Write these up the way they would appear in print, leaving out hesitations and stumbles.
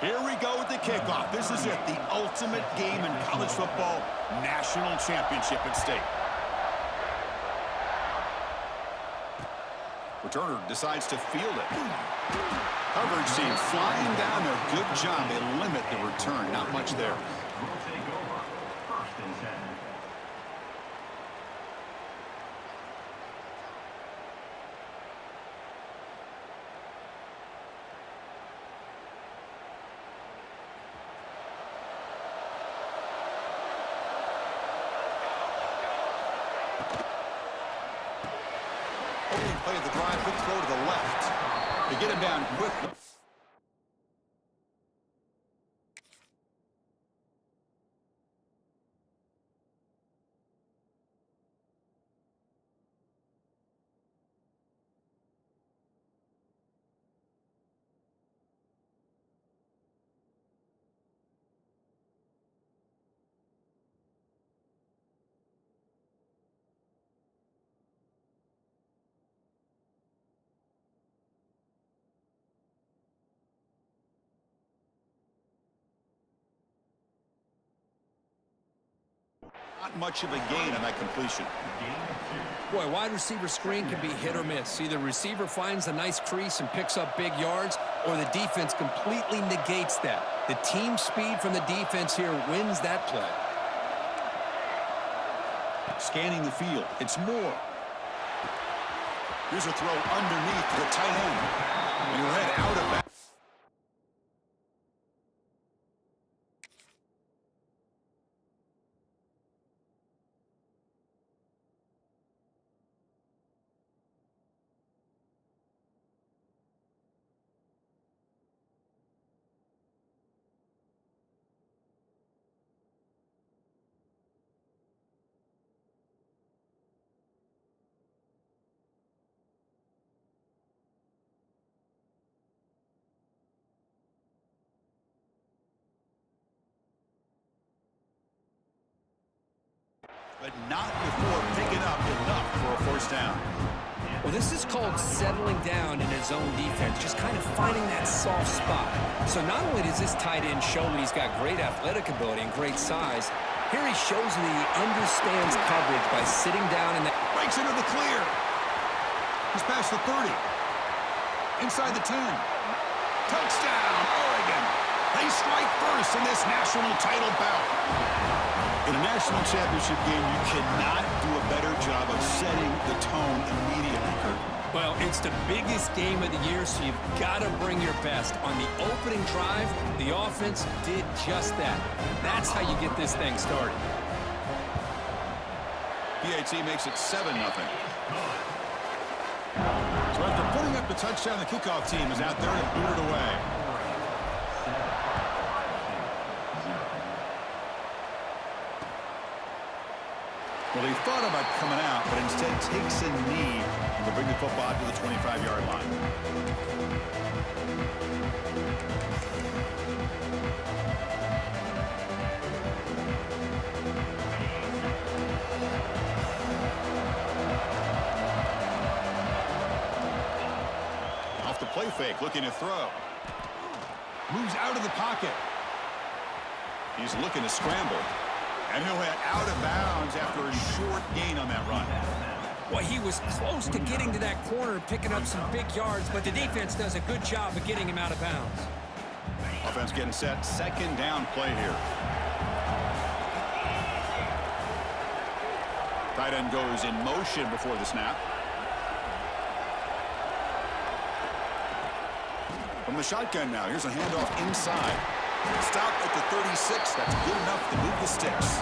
Here we go with the kickoff. This is it, the ultimate game in college football, national championship at stake. Returner decides to field it. Coverage team flying down there. Good job. They limit the return. Not much there. We'll take over. First and 10. Play the drive, quick throw to the left. To get him down quickly. Not much of a gain on that completion. Boy, wide receiver screen can be hit or miss. Either receiver finds a nice crease and picks up big yards, or the defense completely negates that. The team speed from the defense here wins that play. Scanning the field. It's Moore. Here's a throw underneath the tight end. And he'll head out of bounds. But not before picking up enough for a first down. Well, this is called settling down in his own defense, just kind of finding that soft spot. So not only does this tight end show that he's got great athletic ability and great size, here he shows that he understands coverage by sitting down in the... Breaks into the clear. He's past the 30. Inside the 10. Touchdown, Oregon. They strike first in this national title bout. In a national championship game, you cannot do a better job of setting the tone immediately, Kurt. Well, it's the biggest game of the year, so you've got to bring your best. On the opening drive, the offense did just that. That's how you get this thing started. PAT makes it 7-0. So after putting up the touchdown, the kickoff team is out there to boot it away. Well, he thought about coming out, but instead takes a knee to bring the football to the 25-yard line. Off the play fake, looking to throw. Moves out of the pocket. He's looking to scramble. And he'll head out of bounds after a short gain on that run. Well, he was close to getting to that corner, picking up some big yards, but the defense does a good job of getting him out of bounds. Offense getting set. Second down play here. Tight end goes in motion before the snap. From the shotgun now. Here's a handoff inside. Stop at the 36. That's good enough to move the sticks.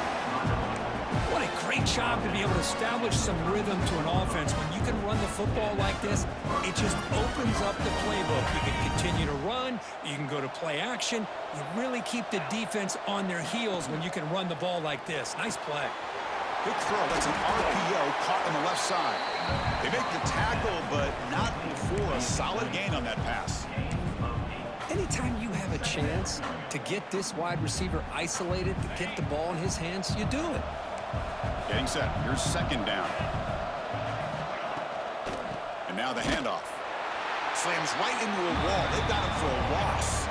What a great job to be able to establish some rhythm to an offense. When you can run the football like this, it just opens up the playbook. You can continue to run. You can go to play action. You really keep the defense on their heels when you can run the ball like this. Nice play. Quick throw. That's an RPO caught on the left side. They make the tackle, but not before a solid gain on that pass. Anytime you have a chance to get this wide receiver isolated, to get the ball in his hands, you do it. Getting set. Here's second down. And now the handoff. Slams right into a wall. They've got him for a loss.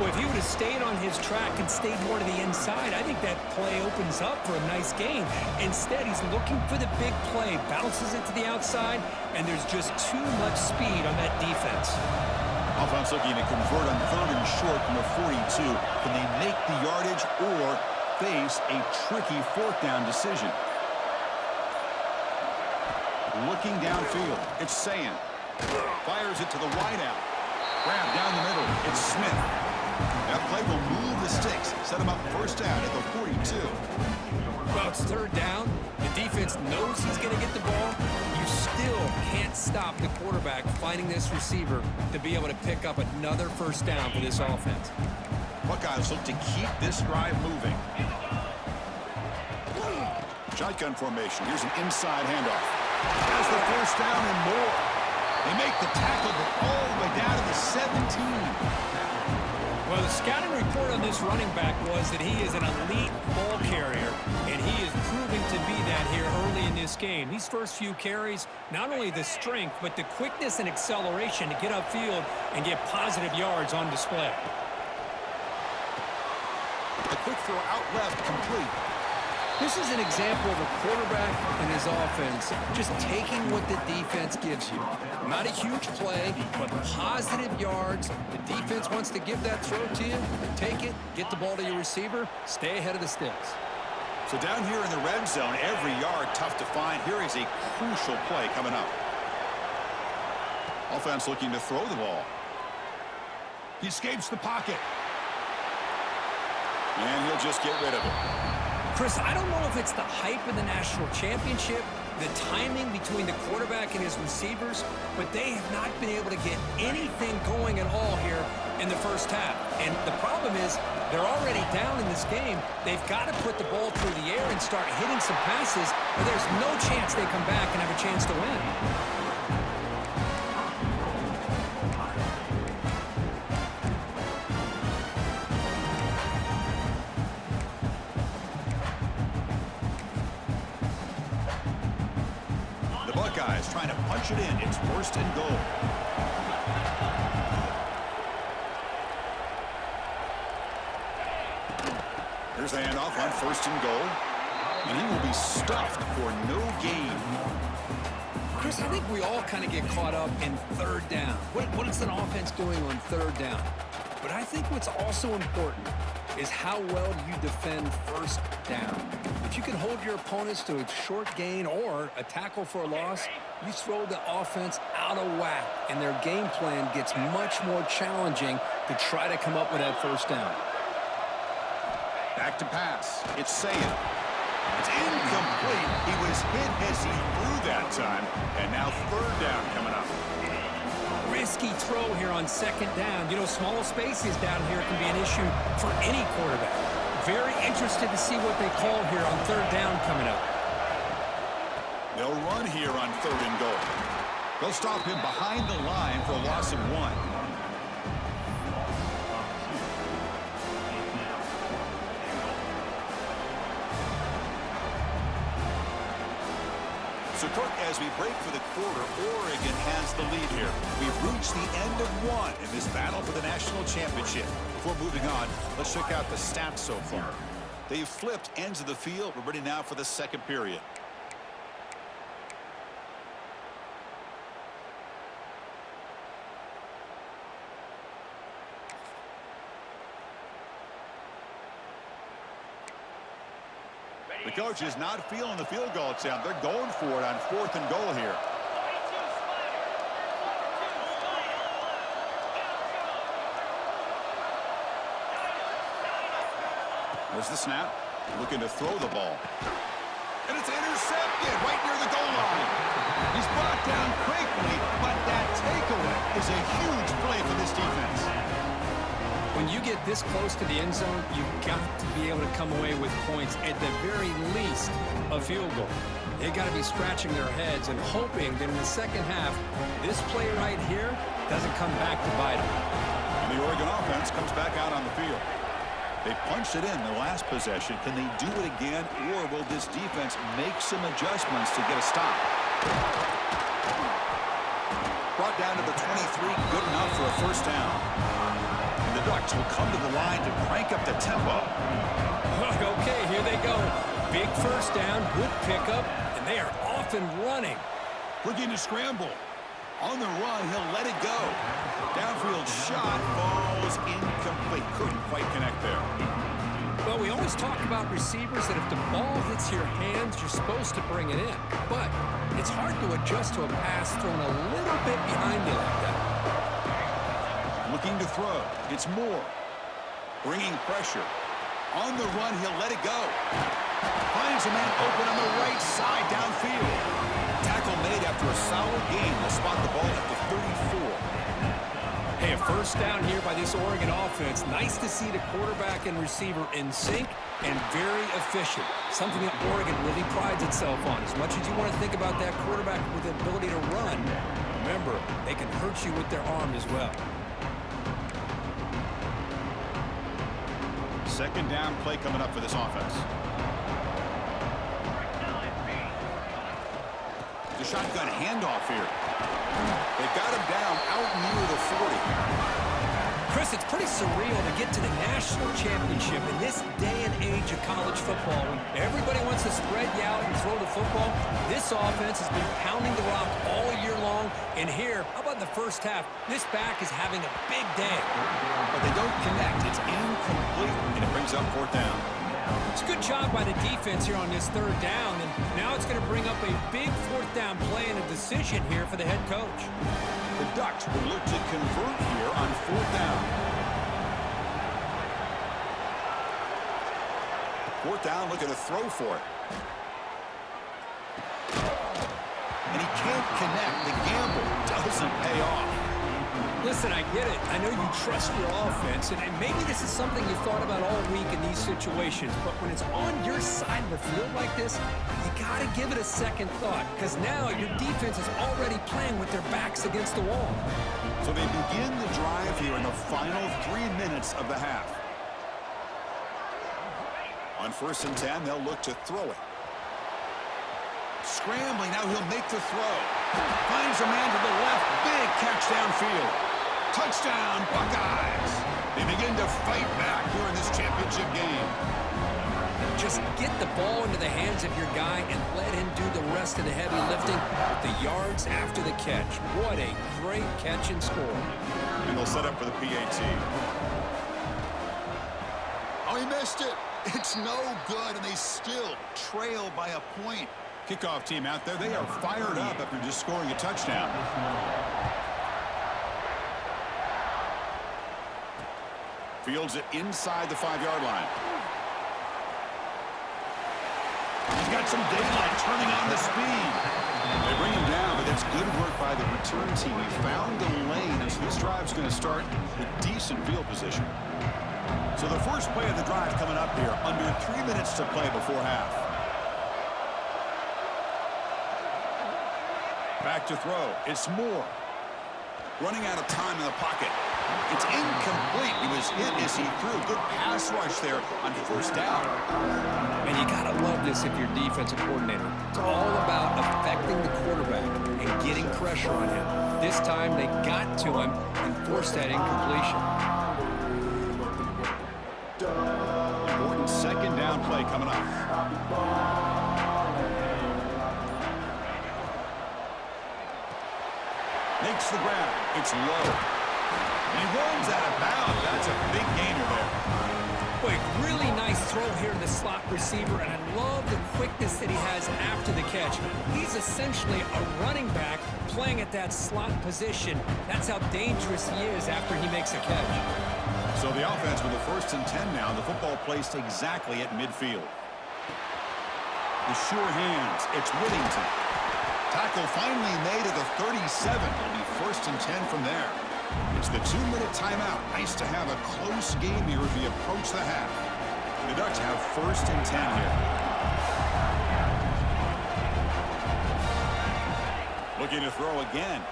Well, if he would have stayed on his track and stayed more to the inside, I think that play opens up for a nice gain. Instead, he's looking for the big play, bounces it to the outside, and there's just too much speed on that defense. Offense looking to convert on 3rd and short from the 42. Can they make the yardage or face a tricky 4th down decision? Looking downfield, it's Sayan. Fires it to the wideout. Grab down the middle, it's Smith. That play will move the sticks, set him up 1st down at the 42. Well, it's 3rd down. The defense knows he's going to get the ball. You still can't stop the quarterback finding this receiver to be able to pick up another 1st down for this offense. Buckeyes look to keep this drive moving. Shotgun formation. Here's an inside handoff. Has the 1st down and more. They make the tackle, but all the way down to the 17. Well, the scouting report on this running back was that he is an elite ball carrier, and he is proving to be that here early in this game. These first few carries, not only the strength, but the quickness and acceleration to get upfield and get positive yards on display. A quick throw out left, complete. This is an example of a quarterback and his offense just taking what the defense gives you. Not a huge play, but positive yards. The defense wants to give that throw to you. Take it, get the ball to your receiver, stay ahead of the sticks. So down here in the red zone, every yard tough to find. Here is a crucial play coming up. Offense looking to throw the ball. He escapes the pocket. And he'll just get rid of it. Chris, I don't know if it's the hype of the national championship, the timing between the quarterback and his receivers, but they have not been able to get anything going at all here in the 1st half. And the problem is they're already down in this game. They've got to put the ball through the air and start hitting some passes, or there's no chance they come back and have a chance to win. Buckeyes trying to punch it in. It's 1st and goal. Here's the handoff on 1st and goal. And he will be stuffed for no gain. Chris, I think we all kind of get caught up in 3rd down. What is an offense doing on 3rd down? But I think what's also important is how well you defend 1st down. If you can hold your opponents to a short gain or a tackle for a loss, you throw the offense out of whack, and their game plan gets much more challenging to try to come up with that 1st down. Back to pass. It's Sayan. It's incomplete. He was hit as he threw that time, and now 3rd down coming up. Risky throw here on 2nd down. You know, small spaces down here can be an issue for any quarterback. Very interested to see what they call here on 3rd down coming up. They'll run here on 3rd and goal. They'll stop him behind the line for a loss of 1. So, Kirk, as we break for the quarter, Oregon has the lead here. We've reached the end of 1 in this battle for the national championship. Before moving on, let's check out the stats so far. They've flipped ends of the field. We're ready now for the 2nd period. The coach is not feeling the field goal attempt. They're going for it on 4th and goal here. There's the snap. Looking to throw the ball. And it's intercepted right near the goal line. He's brought down quickly, but that takeaway is a huge play for this defense. When you get this close to the end zone, you've got to be able to come away with points, at the very least a field goal. They've got to be scratching their heads and hoping that in the 2nd half, this play right here doesn't come back to bite them. And the Oregon offense comes back out on the field. They punched it in the last possession. Can they do it again, or will this defense make some adjustments to get a stop? Brought down to the 23, good enough for a 1st down. And the Ducks will come to the line to crank up the tempo. Okay, here they go. Big first down, good pickup, and they are off and running. Looking to scramble. On the run, he'll let it go. Downfield shot falls incomplete. Couldn't quite connect there. Well, we always talk about receivers that if the ball hits your hands, you're supposed to bring it in. But it's hard to adjust to a pass thrown a little bit behind you like that. Looking to throw. It's Moore. Bringing pressure. On the run, he'll let it go. Finds a man open on the right side downfield. Tackle made after a solid gain. They'll spot the ball at the 34. Hey, a first down here by this Oregon offense. Nice to see the quarterback and receiver in sync and very efficient. Something that Oregon really prides itself on. As much as you want to think about that quarterback with the ability to run, remember, they can hurt you with their arm as well. Second down play coming up for this offense. The shotgun handoff here. They got him down out near the 40. Chris, it's pretty surreal to get to the national championship in this day and age of college football when everybody wants to spread you out and throw the football. This offense has been pounding the rock all year long. And here, how about the first half? This back is having a big day. But they don't connect. It's incomplete, and it brings up fourth down. It's a good job by the defense here on this third down, and now it's going to bring up a big fourth down play and a decision here for the head coach. The Ducks will look to convert here on fourth down. Fourth down, looking to throw for it. And he can't connect. The gamble doesn't pay off. Listen, I get it. I know you trust your offense, and maybe this is something you thought about all week in these situations, but when it's on your side of the field like this, you got to give it a second thought, because now your defense is already playing with their backs against the wall. So they begin the drive here in the final 3 minutes of the half. On 1st and 10, they'll look to throw it. Scrambling, now he'll make the throw. Finds a man to the left, big catch downfield. Touchdown, Buckeyes. They begin to fight back here in this championship game. Just get the ball into the hands of your guy and let him do the rest of the heavy lifting with the yards after the catch. What a great catch and score. And they'll set up for the PAT. Oh, he missed it. It's no good, and they still trail by a point. Kickoff team out there, they are fired up after just scoring a touchdown. Fields it inside the 5-yard line. He's got some daylight turning on the speed. They bring him down, but it's good work by the return team. He found the lane, and so this drive's going to start with decent field position. So the first play of the drive coming up here, under 3 minutes to play before half. Back to throw. It's Moore. Running out of time in the pocket. It's incomplete. He was hit as he threw. Good pass rush there on 1st down. And you got to love this if you're defensive coordinator. It's all about affecting the quarterback and getting pressure on him. This time they got to him and forced that incompletion. Important 2nd down play coming up. Makes the grab. It's low. And he runs out of bounds. That's a big gainer there. Boy, really nice throw here to the slot receiver, and I love the quickness that he has after the catch. He's essentially a running back playing at that slot position. That's how dangerous he is after he makes a catch. So the offense with the 1st and 10 now. The football placed exactly at midfield. The sure hands. It's Whittington. Tackle finally made at the 37. It'll be 1st and 10 from there. It's the 2-minute timeout. Nice to have a close game here as we approach the half. The Ducks have 1st and 10 here. Looking to throw again.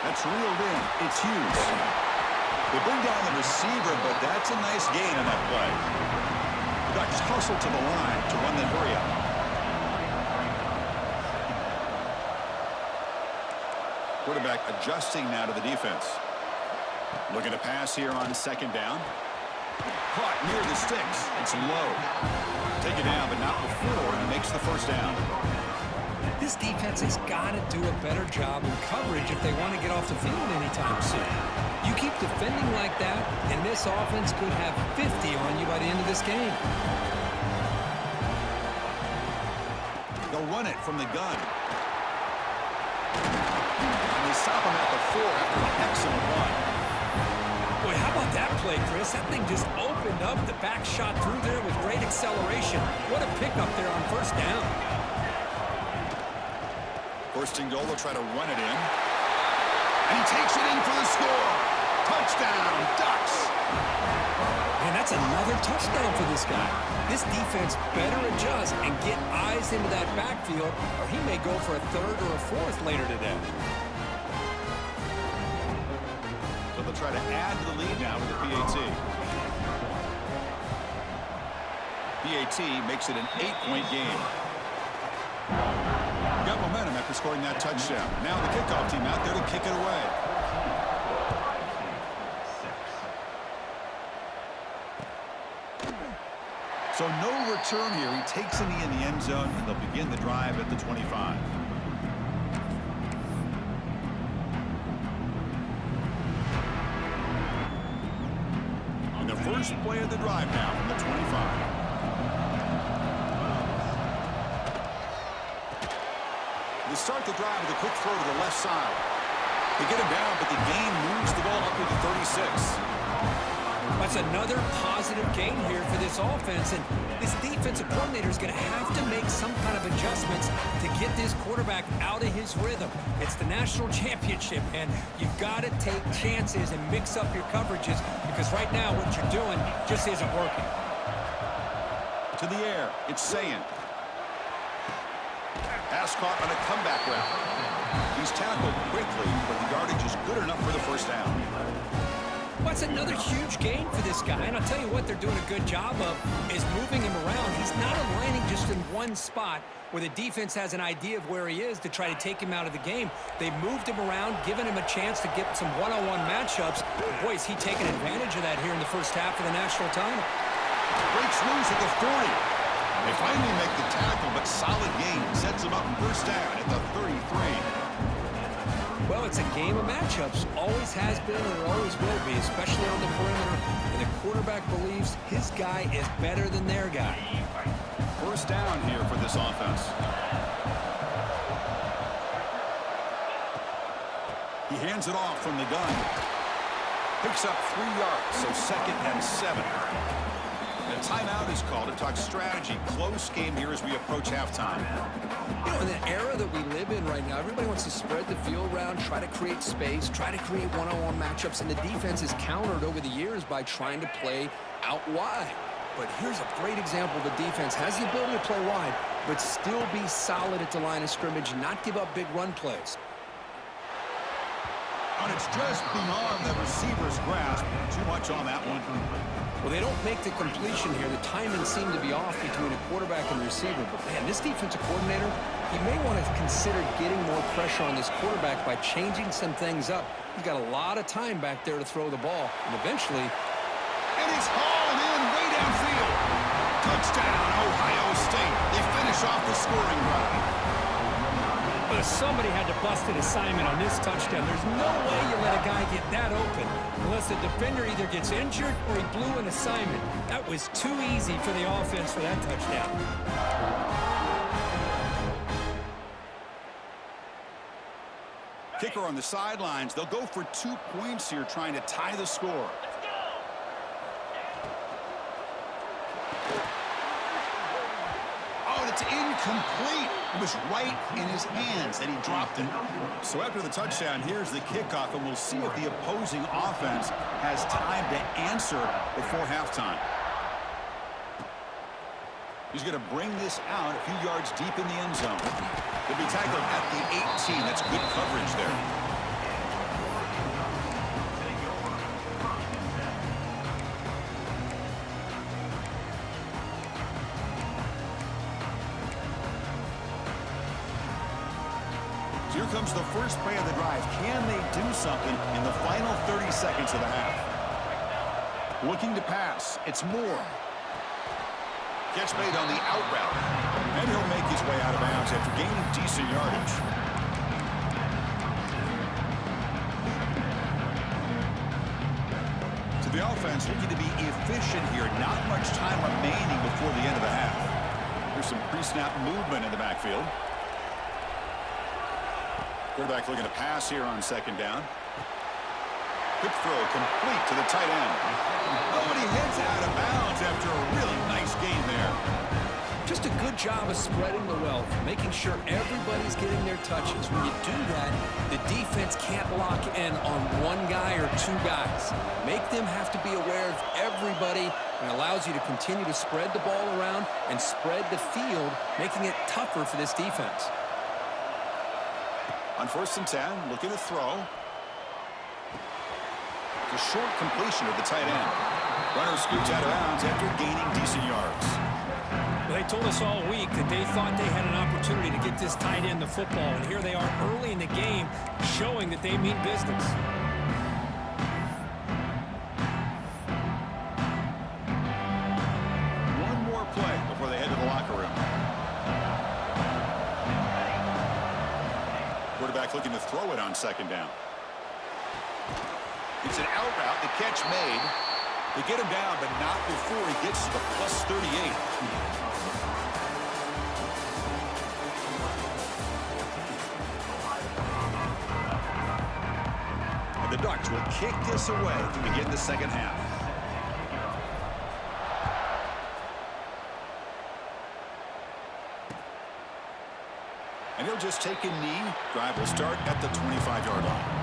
That's reeled in. It's Hughes. They bring down the receiver, but that's a nice gain on that play. The Ducks hustle to the line to run the hurry up. Quarterback adjusting now to the defense. Looking to pass here on second down. Caught near the sticks. It's low. Take it down, but not before he makes the first down. This defense has got to do a better job in coverage if they want to get off the field anytime soon. You keep defending like that, and this offense could have 50 on you by the end of this game. They'll run it from the gun. And they stop him at the 4 after an excellent run. Boy, how about that play, Chris? That thing just opened up. The back shot through there with great acceleration. What a pickup there on first down. First and goal, they'll try to run it in. And he takes it in for the score. Touchdown, Ducks. And that's another touchdown for this guy. This defense better adjust and get eyes into that backfield, or he may go for a third or a fourth later today. So they'll try to add to the lead now with the PAT. PAT makes it an 8-point game. Got momentum after scoring that touchdown. Now the kickoff team out there to kick it away. So no return here. He takes a knee in the end zone, and they'll begin the drive at the 25. On the first play of the drive now from the 25. They start the drive with a quick throw to the left side. They get him down, but the gain moves the ball up to the 36. That's another positive gain here for this offense, and this defensive coordinator is going to have to make some kind of adjustments to get this quarterback out of his rhythm. It's the national championship, and you've got to take chances and mix up your coverages, because right now what you're doing just isn't working. To the air, it's Sayin. Pass caught on a comeback route. He's tackled quickly, but the yardage is good enough for the first down. Well, that's another huge gain for this guy, and I'll tell you what they're doing a good job of is moving him around. He's not aligning just in one spot where the defense has an idea of where he is to try to take him out of the game. They moved him around, given him a chance to get some one-on-one matchups. Boy, is he taking advantage of that here in the first half of the national title. Breaks loose at the 40. They finally make the tackle, but solid gain sets him up first down at the 33. Well, it's a game of matchups. Always has been and it always will be, especially on the perimeter. And the quarterback believes his guy is better than their guy. First down here for this offense. He hands it off from the gun. Picks up 3 yards, so second and 7. A timeout is called to talk strategy. Close game here as we approach halftime. You know, in the era that we live in right now, everybody wants to spread the field around, try to create space, try to create one-on-one matchups, and the defense is countered over the years by trying to play out wide. But here's a great example. The defense has the ability to play wide, but still be solid at the line of scrimmage, not give up big run plays. And it's just beyond the receiver's grasp. Too much on that one. Well, they don't make the completion here. The timing seemed to be off between a quarterback and receiver. But, man, this defensive coordinator, he may want to consider getting more pressure on this quarterback by changing some things up. He's got a lot of time back there to throw the ball. And eventually... And he's hauled in way downfield. Touchdown, Ohio State. They finish off the scoring drive. But somebody had to bust an assignment on this touchdown. There's no way you let a guy get that open unless the defender either gets injured or he blew an assignment. That was too easy for the offense for that touchdown. Kicker on the sidelines. They'll go for 2 points here, trying to tie the score. Oh, and it's incomplete. It was right in his hands, and he dropped it. So after the touchdown, here's the kickoff, and we'll see if the opposing offense has time to answer before halftime. He's going to bring this out a few yards deep in the end zone. He'll be tackled at the 18. That's good coverage there. Here comes the first play of the drive. Can they do something in the final 30 seconds of the half? Looking to pass. It's Moore. Catch made on the out route. And he'll make his way out of bounds after gaining decent yardage. So the offense looking to be efficient here. Not much time remaining before the end of the half. There's some pre-snap movement in the backfield. Quarterback looking to pass here on second down. Quick throw complete to the tight end. Oh, and he heads out of bounds after a really nice gain there. Just a good job of spreading the wealth, making sure everybody's getting their touches. When you do that, the defense can't lock in on one guy or two guys. Make them have to be aware of everybody, and allows you to continue to spread the ball around and spread the field, making it tougher for this defense. On 1st and 10, looking to throw. A short completion of the tight end. Runner scoots out of bounds after gaining decent yards. They told us all week that they thought they had an opportunity to get this tight end the football, and here they are early in the game showing that they mean business. One more play before they head to the locker room. Quarterback looking to throw it on second down. It's an out route. The catch made. They get him down, but not before he gets to the plus 38. And the Ducks will kick this away to begin the second half. And he'll just take a knee. Drive will start at the 25-yard line.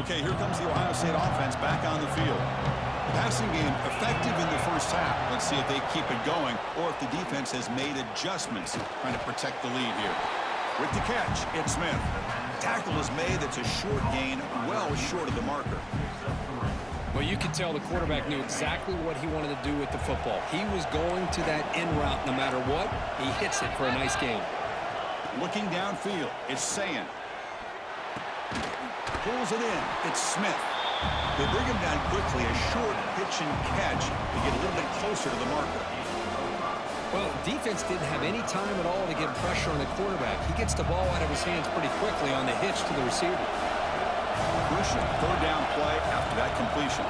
Okay, here comes the Ohio State offense back on the field. The passing game effective in the first half. Let's see if they keep it going or if the defense has made adjustments trying to protect the lead here. With the catch, it's Smith. Tackle is made. That's a short gain, well short of the marker. Well, you could tell the quarterback knew exactly what he wanted to do with the football. He was going to that in route no matter what. He hits it for a nice gain. Looking downfield, it's Sayan. Pulls it in. It's Smith. They bring him down quickly. A short pitch and catch to get a little bit closer to the marker. Well, defense didn't have any time at all to get pressure on the quarterback. He gets the ball out of his hands pretty quickly on the hitch to the receiver. Crucial third down play after that completion.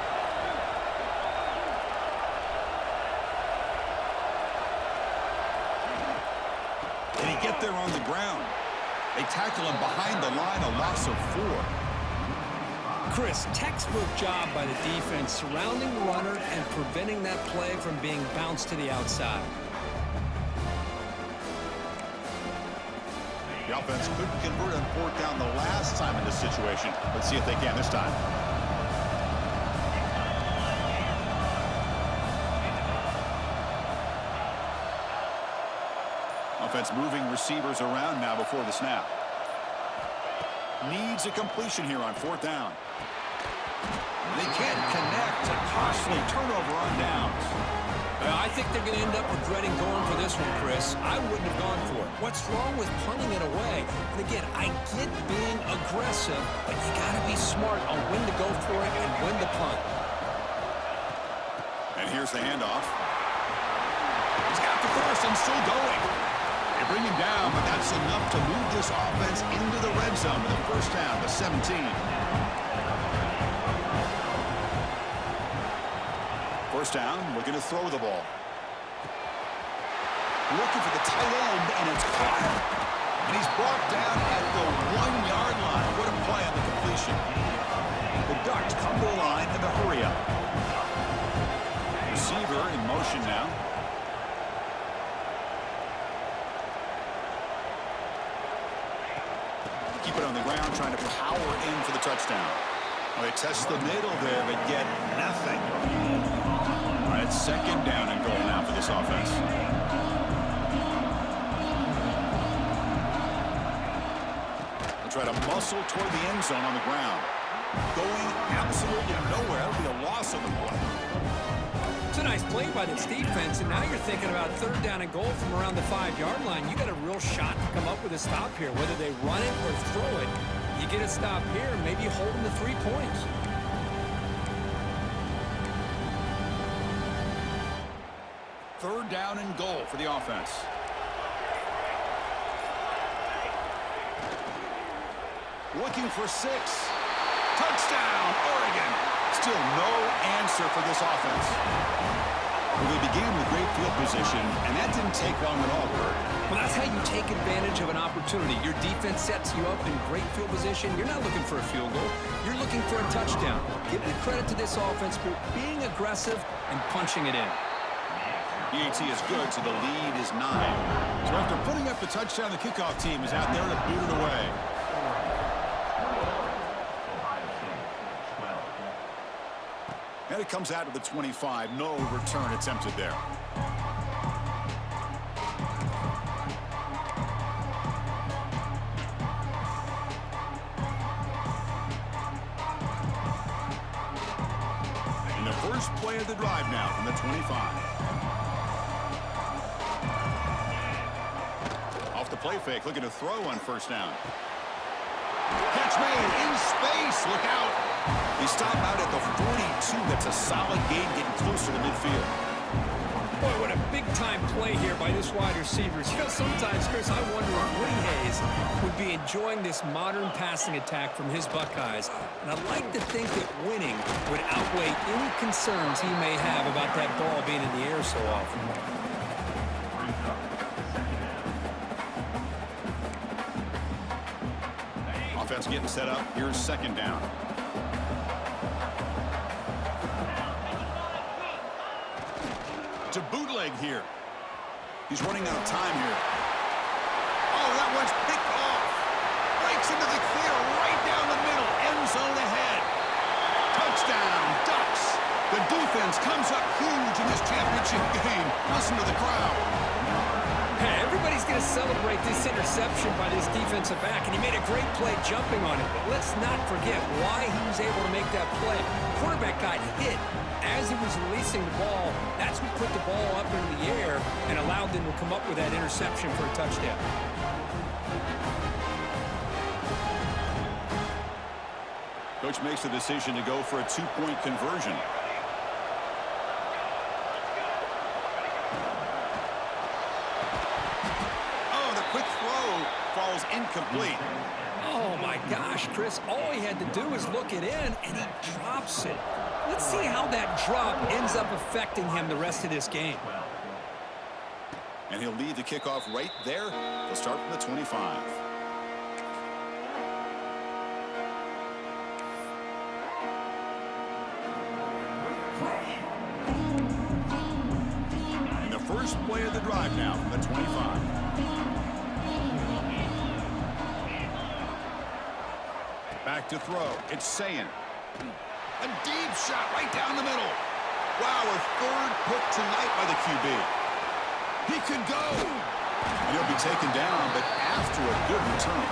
Did he get there on the ground? They tackle him behind the line, a loss of 4. Chris, textbook job by the defense surrounding the runner and preventing that play from being bounced to the outside. The offense couldn't convert on 4th down the last time in this situation. Let's see if they can this time. Offense moving receivers around now before the snap. Needs a completion here on 4th down. They can't connect. A costly turnover on downs. I think they're going to end up regretting going for this one, Chris. I wouldn't have gone for it. What's wrong with punting it away? And again, I get being aggressive, but you got to be smart on when to go for it and when to punt. And here's the handoff. He's got the first and still going. They bring him down, but that's enough to move this offense into the red zone with the first down, the 17. First down, looking to throw the ball. Looking for the tight end, and it's caught. And he's brought down at the 1-yard line. What a play on the completion. The Ducks come to the line in the hurry up. Receiver in motion now. Keep it on the ground, trying to power in for the touchdown. Well, they test the middle there, but get nothing. All right, 2nd down and goal now for this offense. They'll try to muscle toward the end zone on the ground. going absolutely nowhere. That'll be a loss of the play. It's a nice play by this defense, and now you're thinking about third down and goal from around the 5-yard line. You got a real shot to come up with a stop here, whether they run it or throw it. You get a stop here, maybe hold them to 3 points. Third down and goal for the offense. Looking for 6. Touchdown, Oregon. Still no answer for this offense. Well, they began with great field position, and that didn't take long at all, Bert. Well, that's how you take advantage of an opportunity. Your defense sets you up in great field position. You're not looking for a field goal. You're looking for a touchdown. Give the credit to this offense for being aggressive and punching it in. PAT is good, so the lead is 9. So after putting up the touchdown, the kickoff team is out there to boot it away. And it comes out to the 25. No return attempted there. And the first play of the drive now from the 25. Off the play fake, looking to throw on first down. Catch made in space. Look out. He stopped out at the 42. That's a solid gain, getting closer to midfield. Boy, what a big-time play here by this wide receiver. You know, sometimes, Chris, I wonder if Woody Hayes would be enjoying this modern passing attack from his Buckeyes. And I'd like to think that winning would outweigh any concerns he may have about that ball being in the air so often. Offense getting set up. Here's second down. To bootleg here. He's running out of time here. Oh, that one's picked off. Breaks into the clear right down the middle. End zone ahead. Touchdown, Ducks. The defense comes up huge in this championship game. Listen to the crowd. Hey, everybody's going to celebrate this interception by this defensive back, and he made a great play jumping on it. But let's not forget why he was able to make that play. Quarterback got hit as he was releasing the ball. That's what put the ball up into the air and allowed them to come up with that interception for a touchdown. Coach makes the decision to go for a 2-point conversion. Falls incomplete. Oh, my gosh, Chris. All he had to do was look it in, and he drops it. Let's see how that drop ends up affecting him the rest of this game. And he'll lead the kickoff right there. He'll start from the 25. And the first play of the drive now from the 25. Back to throw. It's Sayin. A deep shot right down the middle. Wow, a third pick tonight by the QB. He could go. And he'll be taken down, but after a good return.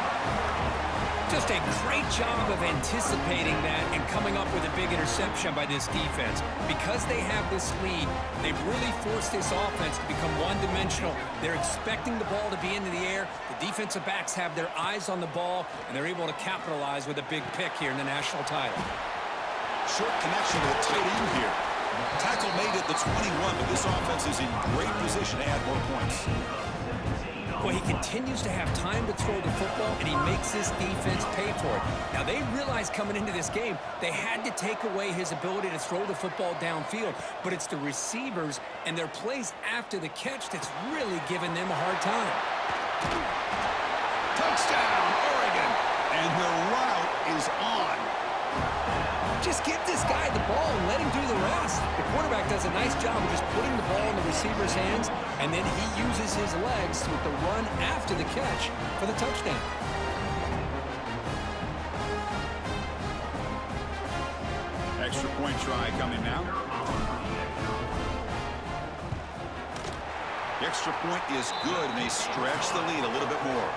Just a great job of anticipating that and coming up with a big interception by this defense. Because they have this lead, they've really forced this offense to become one-dimensional. They're expecting the ball to be into the air. The defensive backs have their eyes on the ball, and they're able to capitalize with a big pick here in the national title. Short connection to the tight end here. Tackle made at the 21, but this offense is in great position to add more points. Well, he continues to have time to throw the football, and he makes this defense pay for it. Now, they realized coming into this game, they had to take away his ability to throw the football downfield, but it's the receivers and their plays after the catch that's really giving them a hard time. Touchdown, Oregon, and the route is on. Just give this guy the ball and let him do the rest. The quarterback does a nice job of just putting the ball in the receiver's hands, and then he uses his legs with the run after the catch for the touchdown. Extra point try coming now. The extra point is good, and they stretch the lead a little bit more.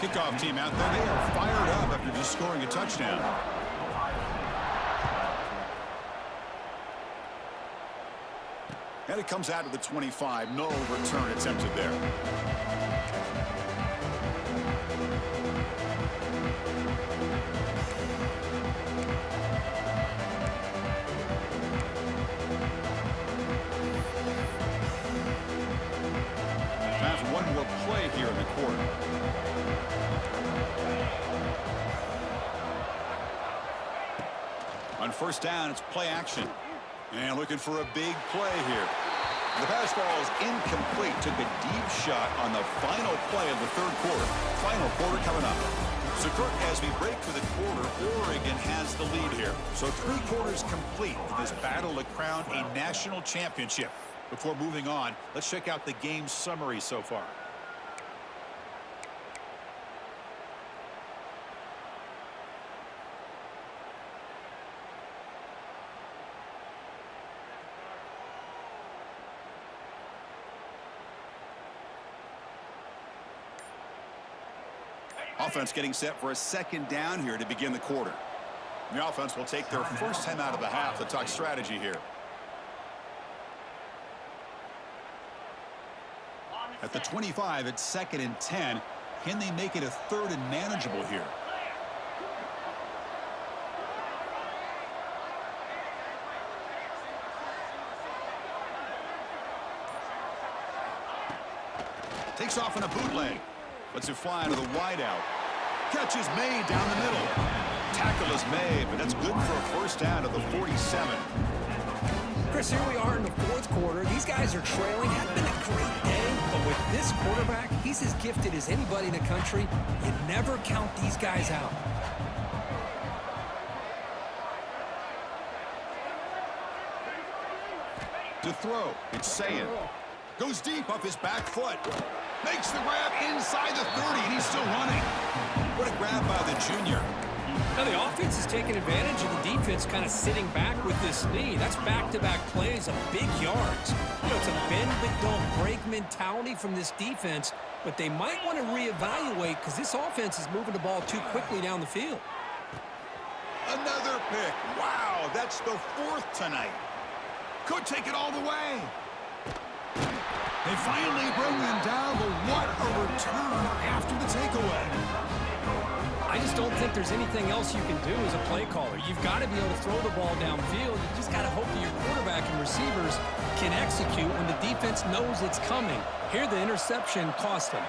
Kickoff team out there. They are fired up after just scoring a touchdown. And it comes out of the 25. No return attempted there. Time for one more play here in the quarter. On first down, it's play action. And looking for a big play here. The pass ball is incomplete. Took a deep shot on the final play of the third quarter. Final quarter coming up. So, Kirk, as we break for the quarter, Oregon has the lead here. So 3 quarters complete in this battle to crown a national championship. Before moving on, let's check out the game summary so far. Offense getting set for a second down here to begin the quarter. The offense will take their first time out of the half to talk strategy here. At the 25, it's 2nd and 10. Can they make it a 3rd and manageable here? Takes off in a bootleg. Lets it fly to the wideout. Catch is made down the middle. Tackle is made, but that's good for a first down at the 47. Chris, here we are in the 4th quarter. These guys are trailing. Had been a great day, but with this quarterback, he's as gifted as anybody in the country. You never count these guys out. To throw, it's Sayin. Goes deep off his back foot. Makes the grab inside the 30, and he's still running. What a grab by the junior. Now the offense is taking advantage of the defense kind of sitting back with this lead. That's back-to-back plays of big yards. You know, it's a bend but don't break mentality from this defense, but they might want to reevaluate because this offense is moving the ball too quickly down the field. Another pick. Wow, that's the 4th tonight. Could take it all the way. They finally bring them down, but what a return after the takeaway. I just don't think there's anything else you can do as a play caller. You've got to be able to throw the ball downfield. You just got to hope that your quarterback and receivers can execute when the defense knows it's coming. Here, the interception cost them.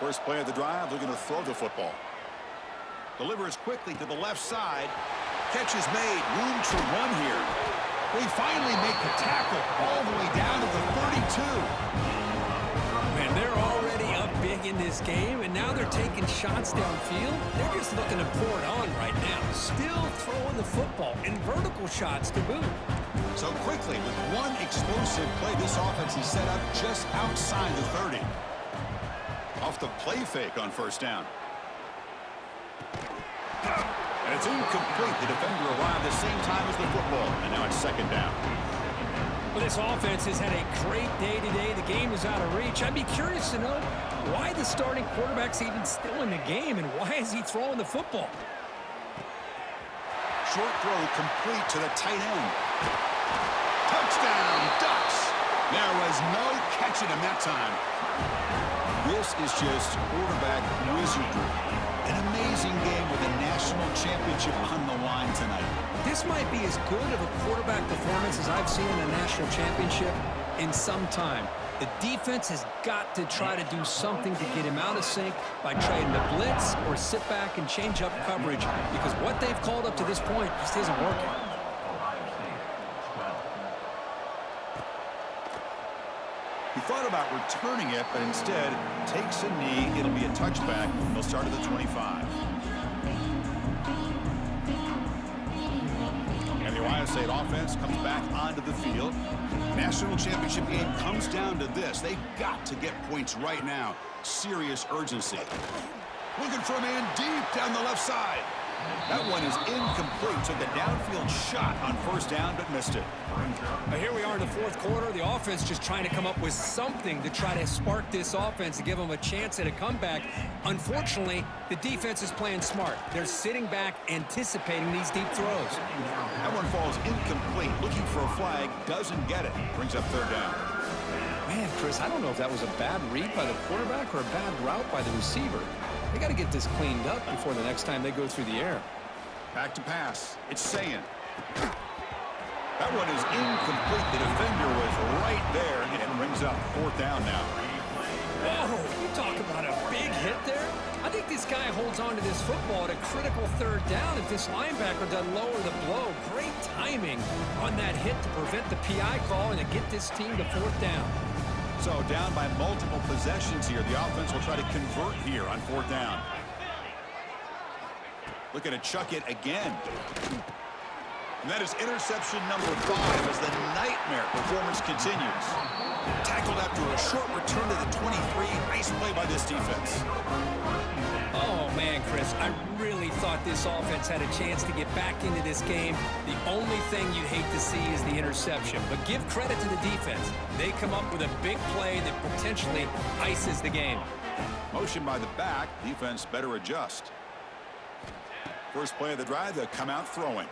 First play of the drive, looking to throw the football. Delivers quickly to the left side. Catch is made. Room to run here. They finally make the tackle all the way down to the 32. Man, they're already up big in this game, and now they're taking shots downfield. They're just looking to pour it on right now. Still throwing the football, and vertical shots to boot. So quickly, with one explosive play, this offense is set up just outside the 30. Off the play fake on first down. And it's incomplete. The defender arrived the same time as the football. And now it's 2nd down. Well, this offense has had a great day today. The game is out of reach. I'd be curious to know why the starting quarterback's even still in the game and why is he throwing the football? Short throw complete to the tight end. Touchdown, Ducks. There was no catching him that time. This is just quarterback wizardry. An amazing game with a national championship on the line tonight. This might be as good of a quarterback performance as I've seen in a national championship in some time. The defense has got to try to do something to get him out of sync by trying to blitz or sit back and change up coverage because what they've called up to this point just isn't working. He thought about returning it, but instead takes a knee. It'll be a touchback. They'll start at the 25. And the Ohio State offense comes back onto the field. National championship game comes down to this. They've got to get points right now. Serious urgency. Looking for a man deep down the left side. That one is incomplete. Took a downfield shot on first down, but missed it. Here we are in the fourth quarter. The offense just trying to come up with something to try to spark this offense to give them a chance at a comeback. Unfortunately, the defense is playing smart. They're sitting back, anticipating these deep throws. That one falls incomplete. Looking for a flag, doesn't get it. Brings up third down. Man, Chris, I don't know if that was a bad read by the quarterback or a bad route by the receiver. They got to get this cleaned up before the next time they go through the air. Back to pass. It's saying. That one is incomplete. The defender was right there, and it brings up fourth down now. Whoa, you talk about a big hit there. I think this guy holds on to this football at a critical third down if this linebacker doesn't lower the blow. Great timing on that hit to prevent the PI call and to get this team to fourth down. So down by multiple possessions here. The offense will try to convert here on fourth down. Looking to chuck it again. And that is interception number 5 as the nightmare performance continues. Tackled after a short return to the 23. Nice play by this defense. Oh, man, Chris, I really thought this offense had a chance to get back into this game. The only thing you'd hate to see is the interception. But give credit to the defense. They come up with a big play that potentially ices the game. Motion by the back. Defense better adjust. First play of the drive, they'll come out throwing.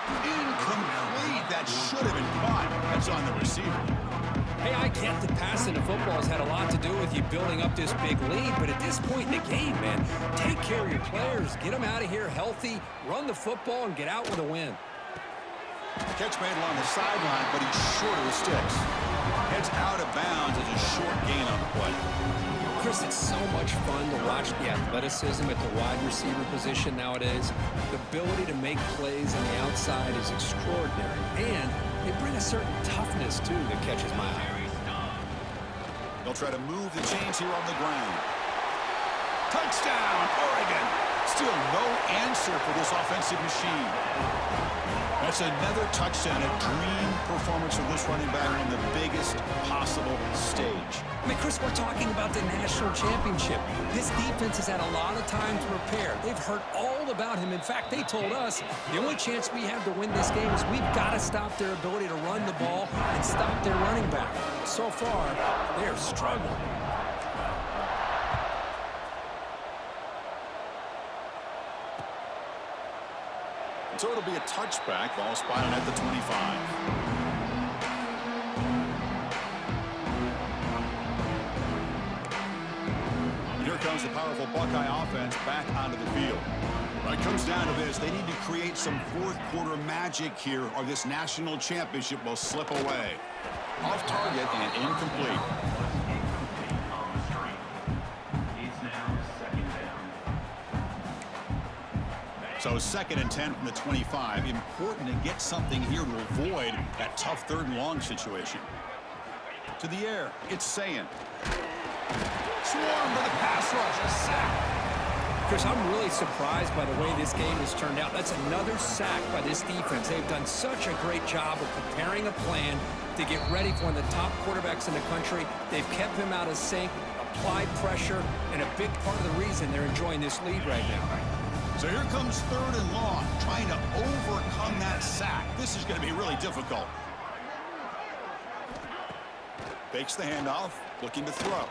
Incomplete. That should have been caught. That's on the receiver. Hey, I get that passing the football has had a lot to do with you building up this big lead, but at this point in the game, man, take care of your players. Get them out of here healthy, run the football, and get out with a win. Catch made along the sideline, but he's short of the sticks. Heads out of bounds as a short gain on the play. Chris, it's so much fun to watch the athleticism at the wide receiver position nowadays. The ability to make plays on the outside is extraordinary, and they bring a certain toughness, too, that catches my eye. They'll try to move the chains here on the ground. Touchdown, Oregon! Still no answer for this offensive machine. That's another touchdown, a dream performance from this running back on the biggest possible stage. I mean, Chris, we're talking about the national championship. This defense has had a lot of time to prepare. They've heard all about him. In fact, they told us the only chance we have to win this game is we've got to stop their ability to run the ball and stop their running back. So far, they're struggling. So it'll be a touchback. Ball spotted at the 25. Here comes the powerful Buckeye offense back onto the field. When it comes down to this, they need to create some fourth quarter magic here or this national championship will slip away. Off target and incomplete. So 2nd and 10 from the 25. Important to get something here to avoid that tough 3rd and long situation. To the air, it's saying. Swarm with a pass rush, a sack. Chris, I'm really surprised by the way this game has turned out. That's another sack by this defense. They've done such a great job of preparing a plan to get ready for one of the top quarterbacks in the country. They've kept him out of sync, applied pressure, and a big part of the reason they're enjoying this lead right now. So here comes 3rd and long, trying to overcome that sack. This is going to be really difficult. Fakes the handoff, looking to throw.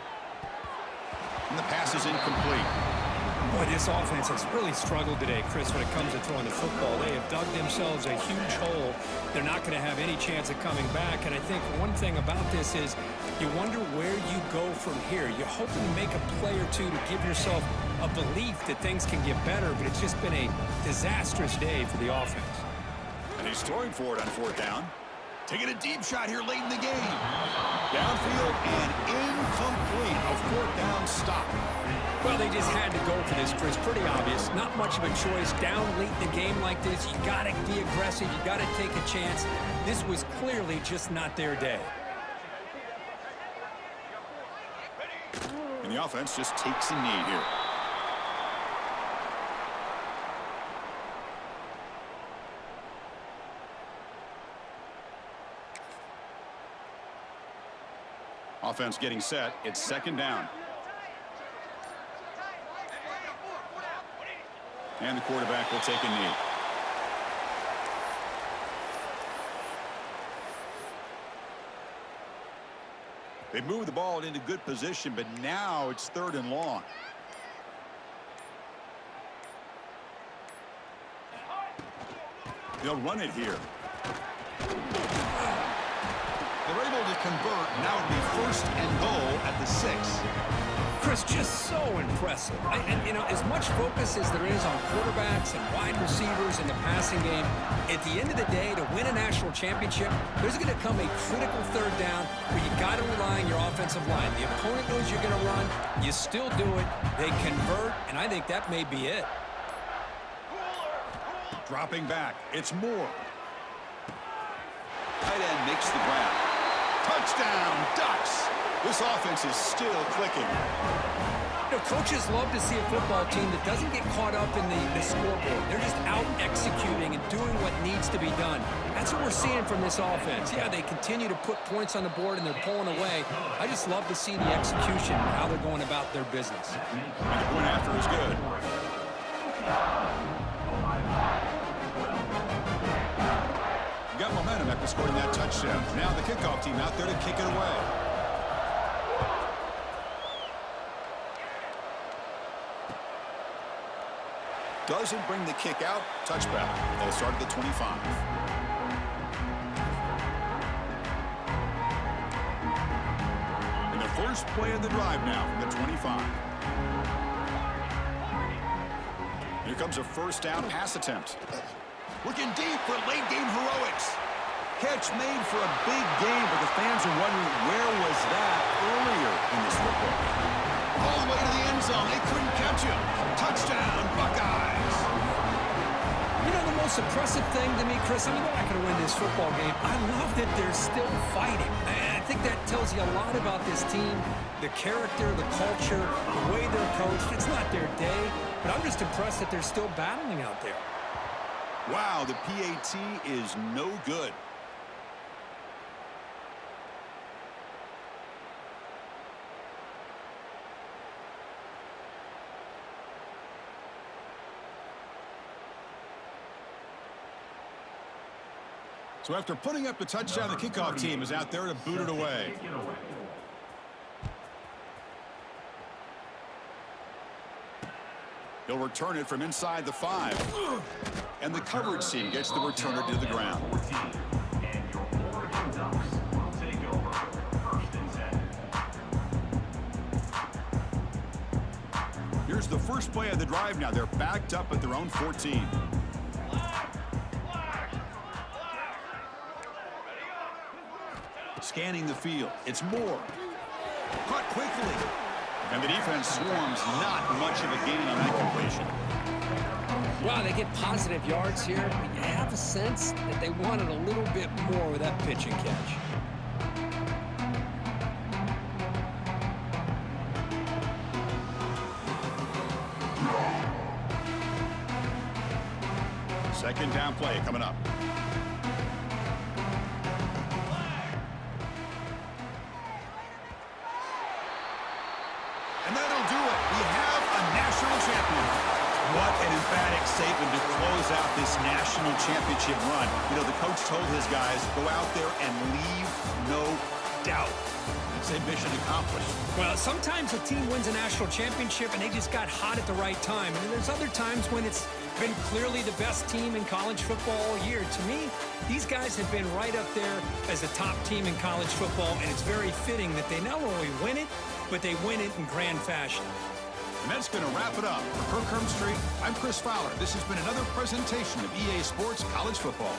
And the pass is incomplete. Boy, this offense has really struggled today, Chris, when it comes to throwing the football. They have dug themselves a huge hole. They're not going to have any chance of coming back. And I think one thing about this is you wonder where you go from here. You're hoping to make a play or two to give yourself a belief that things can get better, but it's just been a disastrous day for the offense. And he's throwing for it on 4th down. Taking a deep shot here late in the game. Downfield and incomplete. A 4th down stop. Well, they just had to go for this, Chris. Pretty obvious. Not much of a choice. Down late in the game like this, you got to be aggressive. You got to take a chance. This was clearly just not their day. And the offense just takes a knee here. Offense getting set. It's 2nd down. And the quarterback will take a knee. They move the ball into good position, but now it's 3rd and long. They'll run it here. They're able to convert. Now it'll be 1st and goal at the 6. Chris, just so impressive. And, you know, as much focus as there is on quarterbacks and wide receivers in the passing game, at the end of the day, to win a national championship, there's going to come a critical 3rd down where you got to rely on your offensive line. The opponent knows you're going to run. You still do it. They convert, and I think that may be it. Dropping back. It's Moore. Tight end makes the grab. Touchdown, Ducks. This offense is still clicking. You know, coaches love to see a football team that doesn't get caught up in the scoreboard. They're just out executing and doing what needs to be done. That's what we're seeing from this offense. Yeah, they continue to put points on the board and they're pulling away. I just love to see the execution and how they're going about their business. And the point after is good. Got momentum after scoring that touchdown. Now the kickoff team out there to kick it away. Doesn't bring the kick out. Touchback. They'll start at the 25. And the first play of the drive now from the 25. Here comes a 1st down pass attempt. Looking deep for late-game heroics. Catch made for a big game, but the fans are wondering where was that earlier in this football game. All the way to the end zone. They couldn't catch him. Touchdown, Buckeyes. You know, the most impressive thing to me, Chris, I mean, they're not going to win this football game. I love that they're still fighting. And I think that tells you a lot about this team, the character, the culture, the way they're coached. It's not their day, but I'm just impressed that they're still battling out there. Wow, the PAT is no good. So after putting up the touchdown, the kickoff team is out there to boot it away. He'll return it from inside the 5. And the coverage team gets the returner to the ground. And your Oregon Ducks will take over 1st and 10. Here's the first play of the drive now. They're backed up at their own 14. Scanning the field. It's Moore. Caught quickly. And the defense swarms. Not much of a gain on that completion. Wow, they get positive yards here, but you have a sense that they wanted a little bit more with that pitch and catch. Second down play coming up. And that'll do it. We have a national champion. What an emphatic statement to close out this national championship run. You know, the coach told his guys, go out there and leave no doubt. It's a mission accomplished. Well, sometimes a team wins a national championship and they just got hot at the right time. And there's other times when it's been clearly the best team in college football all year. To me, these guys have been right up there as the top team in college football, and it's very fitting that they not only win it, but they win it in grand fashion. And that's going to wrap it up. For Kirk Street, I'm Chris Fowler. This has been another presentation of EA Sports College Football.